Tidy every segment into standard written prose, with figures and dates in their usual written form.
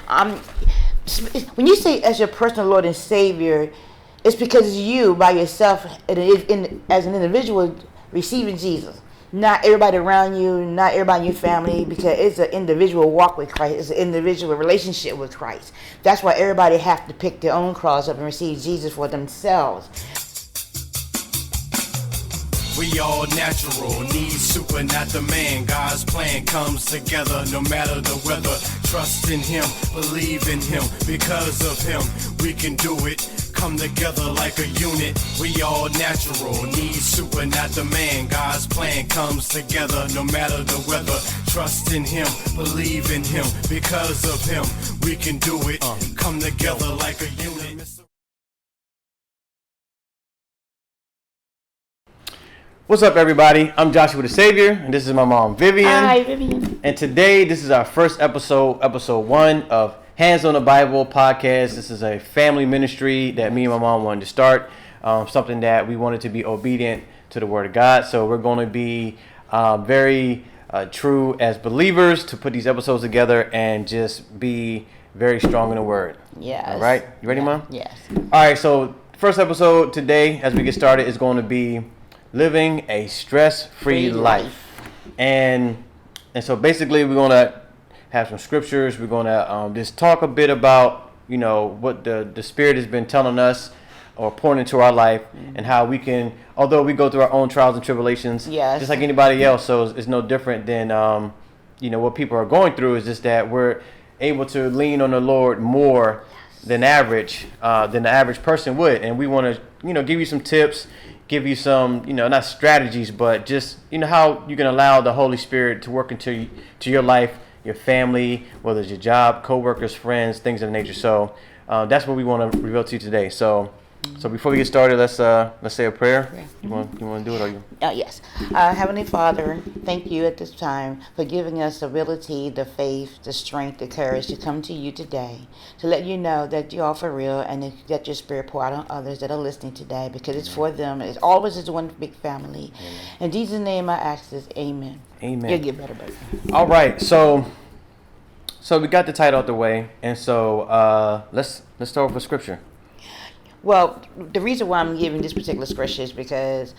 Um, when you say as your personal Lord and Savior, it's because you by yourself, as an individual, receiving Jesus. Not everybody around you, not everybody in your family, because it's an individual walk with Christ. It's an individual relationship with Christ. That's why everybody have to pick their own cross up and receive Jesus for themselves. We all natural, need super, not the man. God's plan comes together no matter the weather. Trust in him, believe in him. Because of him, we can do it. Come together like a unit. We all natural, need super, not the man. God's plan comes together no matter the weather. Trust in him, believe in him. Because of him, we can do it. Come together like a unit. What's up, everybody? I'm Joshua theSavior, and this is my mom, Vivian. Hi, Vivian. And today, this is our first episode 1 of Hands on the Bible podcast. This is a family ministry that me and my mom wanted to start, something that we wanted to be obedient to the Word of God. So we're going to be very true as believers to put these episodes together and just be very strong in the Word. Yes. All right? You ready, Mom? Yes. All right, so first episode today, as we get started, is going to be living a stress-free life. And so basically we're going to have some scriptures. We're going to just talk a bit about, what the Spirit has been telling us or pouring into our life, and how we can, although we go through our own trials and tribulations, just like anybody else, so it's no different than, what people are going through. Is just that we're able to lean on the Lord more than the average person would. And we want to, give you some tips, give you some, not strategies, but just, how you can allow the Holy Spirit to work into your life, your family, whether it's your job, co-workers, friends, things of that nature. So that's what we want to reveal to you today. So before we get started, let's say a prayer. You want to do it, or you? Yes. Heavenly Father, thank you at this time for giving us the ability, the faith, the strength, the courage to come to you today, to let you know that you are for real and that your Spirit pour out on others that are listening today, because it's for them. It's always is one big family. Amen. In Jesus' name I ask this, amen. Amen. You'll get better, baby. All right, so we got the title out the way, and so let's start with scripture. Well, the reason why I'm giving this particular scripture is because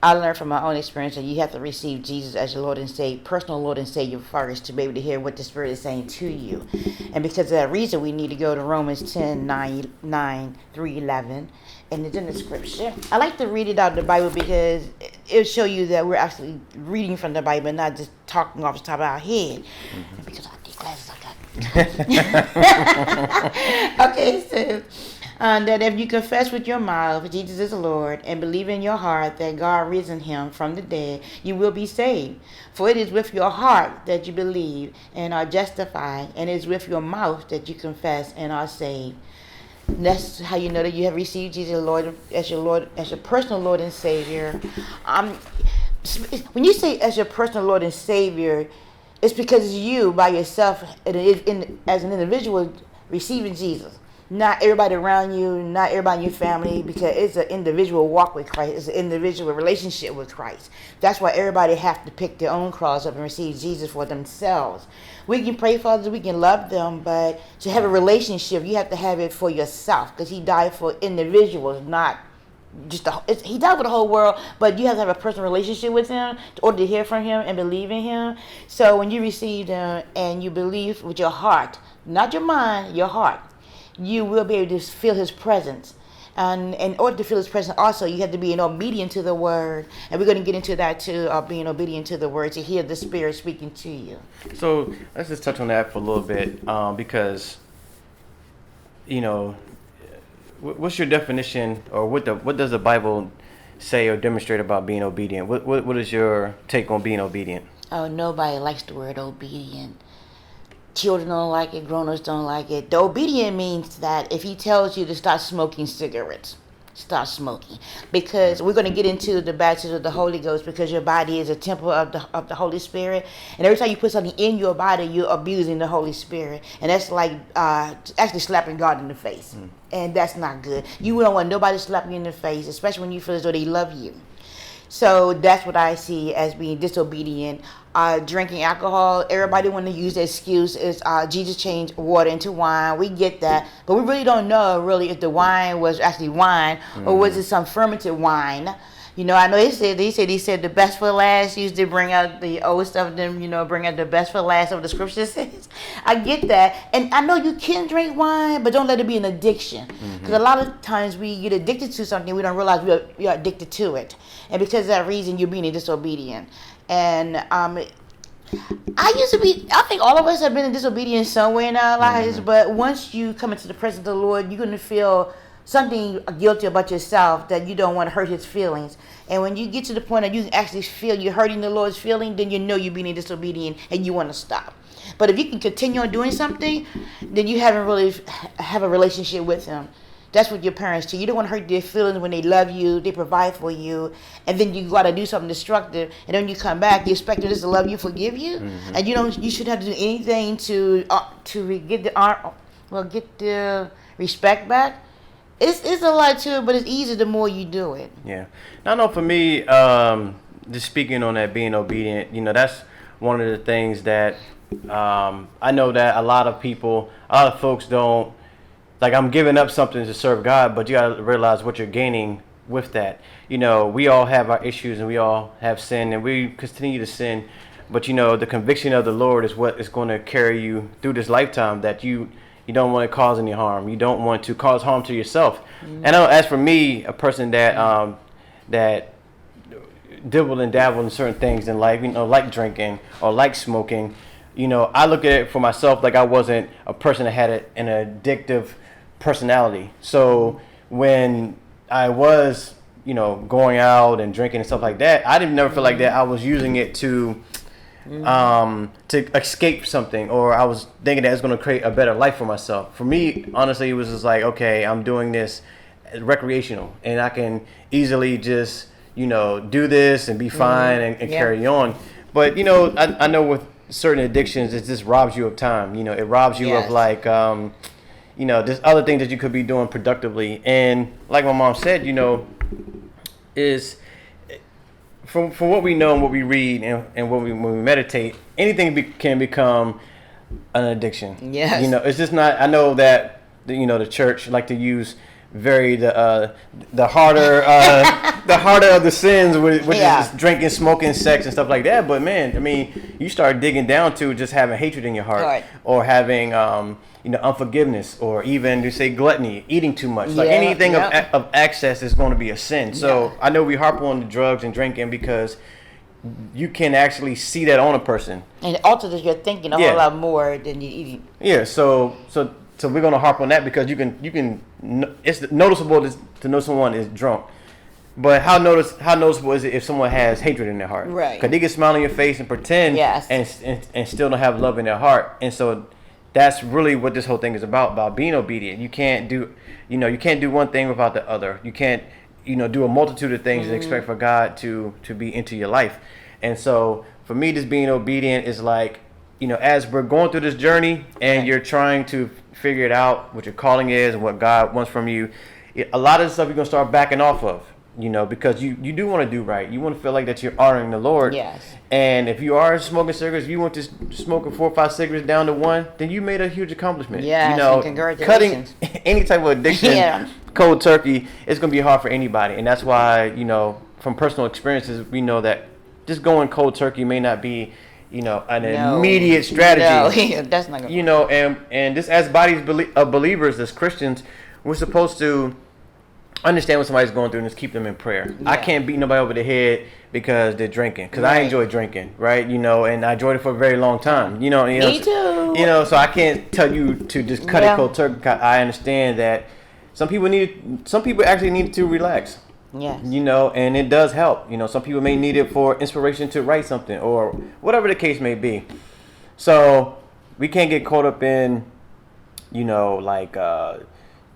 I learned from my own experience that you have to receive Jesus as your Lord and Savior, personal Lord and Savior first, to be able to hear what the Spirit is saying to you. And because of that reason, we need to go to Romans 10:9 through 11. And it's in the scripture. I like to read it out of the Bible because it'll show you that we're actually reading from the Bible and not just talking off the top of our head. Mm-hmm. And because I have these glasses I got. Okay, so that if you confess with your mouth Jesus is the Lord and believe in your heart that God risen him from the dead, you will be saved. For it is with your heart that you believe and are justified, and it is with your mouth that you confess and are saved. And that's how you know that you have received Jesus as your personal Lord and Savior. When you say as your personal Lord and Savior, it's because you by yourself, as an individual, receiving Jesus. Not everybody around you, not everybody in your family, because it's an individual walk with Christ. It's an individual relationship with Christ. That's why everybody have to pick their own cross up and receive Jesus for themselves. We can pray for others, we can love them, but to have a relationship, you have to have it for yourself, because he died for individuals, not just he died for the whole world, but you have to have a personal relationship with him in order to hear from him and believe in him. So when you receive him and you believe with your heart, not your mind, your heart, you will be able to feel his presence. And in order to feel his presence also, you have to be obedient to the word. And we're going to get into that too, being obedient to the word, to hear the Spirit speaking to you. So let's just touch on that for a little bit, because, what's your definition, or what does the Bible say or demonstrate about being obedient? What is your take on being obedient? Oh, nobody likes the word obedient. Children don't like it, grown-ups don't like it. The obedient means that if he tells you to start smoking cigarettes, start smoking. Because we're going to get into the baptism of the Holy Ghost, because your body is a temple of the Holy Spirit. And every time you put something in your body, you're abusing the Holy Spirit. And that's like actually slapping God in the face. And that's not good. You don't want nobody slapping you in the face, especially when you feel as though they love you. So that's what I see as being disobedient. Drinking alcohol, everybody want to use the excuse is Jesus changed water into wine. We get that, but we really don't know really if the wine was actually wine or was it some fermented wine. I know they said the best for last. Used to bring out the old stuff, then bring out the best for last of the scripture says. I get that, and I know you can drink wine, but don't let it be an addiction. Because a lot of times we get addicted to something, we don't realize we are addicted to it, and because of that reason, you're being disobedient. And I think all of us have been in disobedience somewhere in our lives, but once you come into the presence of the Lord, you're going to feel something guilty about yourself that you don't want to hurt his feelings. And when you get to the point that you actually feel you're hurting the Lord's feeling, then you know you're being disobedient and you want to stop. But if you can continue on doing something, then you haven't really have a relationship with him. That's what your parents do. You don't want to hurt their feelings when they love you, they provide for you, and then you got to do something destructive, and then you come back, you expect them to love you, forgive you, and you should have to do anything to get the respect back. It's a lot to it, but it's easier the more you do it. Yeah. Now, I know for me, just speaking on that being obedient, that's one of the things that I know that a lot of folks don't, like, I'm giving up something to serve God, but you got to realize what you're gaining with that. We all have our issues and we all have sin and we continue to sin, but the conviction of the Lord is what is going to carry you through this lifetime, that you don't want to cause any harm. You don't want to cause harm to yourself. And I know, as for me, a person that that dibbled and dabbled in certain things in life, like drinking or like smoking, I look at it for myself like I wasn't a person that had an addictive personality. So when I was, going out and drinking and stuff like that, I didn't never feel like that. I was using it to escape something, or I was thinking that it's going to create a better life for myself. For me, honestly, it was just like, okay, I'm doing this recreational, and I can easily just, do this and be fine and carry on. But, I know with certain addictions, it just robs you of time. It robs you of like, there's other things that you could be doing productively. And like my mom said, is from what we know and what we read and when we meditate, anything can become an addiction. Yes. It's just not. I know that the church like to use the harder of the sins, which is drinking, smoking, sex, and stuff like that. But man, I mean, you start digging down to just having hatred in your heart, or having unforgiveness, or even to say gluttony, eating too much. Like anything of excess is going to be a sin. So I know we harp on the drugs and drinking because you can actually see that on a person, and it alters your thinking a whole lot more than you eating. Yeah. So we're gonna harp on that because you can. It's noticeable to know someone is drunk, but how noticeable is it if someone has hatred in their heart? Right. Because they can smile on your face and pretend, and still don't have love in their heart. And so that's really what this whole thing is about being obedient. You can't do one thing without the other. You can't do a multitude of things and expect for God to be into your life. And so for me, this being obedient is like, as we're going through this journey and you're trying to figure it out, what your calling is and what God wants from you, a lot of the stuff you're going to start backing off of, because you do want to do right. You want to feel like that you're honoring the Lord. Yes. And if you are smoking cigarettes, if you want to smoking 4 or 5 cigarettes down to 1, then you made a huge accomplishment. Yes, congratulations. Cutting any type of addiction, cold turkey, it's going to be hard for anybody. And that's why, from personal experiences, we know that just going cold turkey may not be immediate strategy. No, that's not going to and just as bodies of believers, as Christians, we're supposed to understand what somebody's going through and just keep them in prayer. I can't beat nobody over the head because they're drinking, because I enjoy drinking, right? And I enjoyed it for a very long time. Me too. So I can't tell you to just cut it cold turkey. I understand that some people actually need to relax. Yes. And it does help. Some people may need it for inspiration to write something or whatever the case may be. So we can't get caught up in,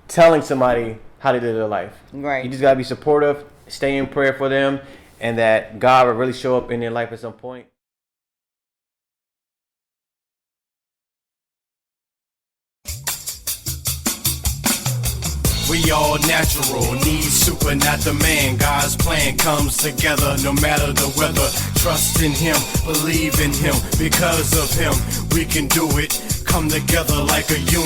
telling somebody how to live their life. Right. You just got to be supportive, stay in prayer for them, and that God will really show up in their life at some point. We all natural, need super, not the man. God's plan comes together no matter the weather. Trust in him, believe in him. Because of him, we can do it. Come together like a unit.